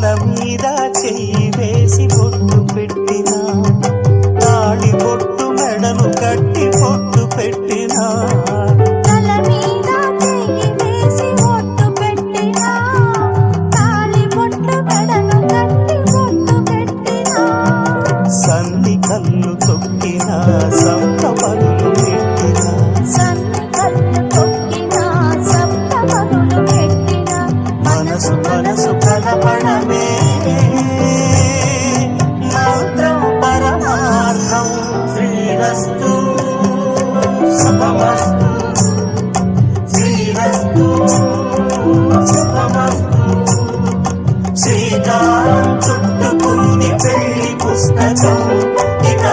తల మీద చెయ్యి వేసి బొట్టు పెట్టినా, తాళి బొట్టు మెడను కట్టి బొట్టు పెట్టినా, తల మీద చెయ్యి వేసి బొట్టు పెట్టినా, తాళి బొట్టు మెడను కట్టి బొట్టు పెట్టినా, సన్ని కళ్ళు తొక్కినా సప్త పదులు పెట్టినా, సన్ని కళ్ళు తొక్కినా సప్త పదులు పెట్టినా, మనసు మనసు కలపడమే మంత్రం పరమార్థం. శ్రీరస్తు శుభమస్తు, శ్రీరస్తు శుభమస్తు. శ్రీకారం చుట్టుకుంది పెళ్లి పుస్తకం ఇక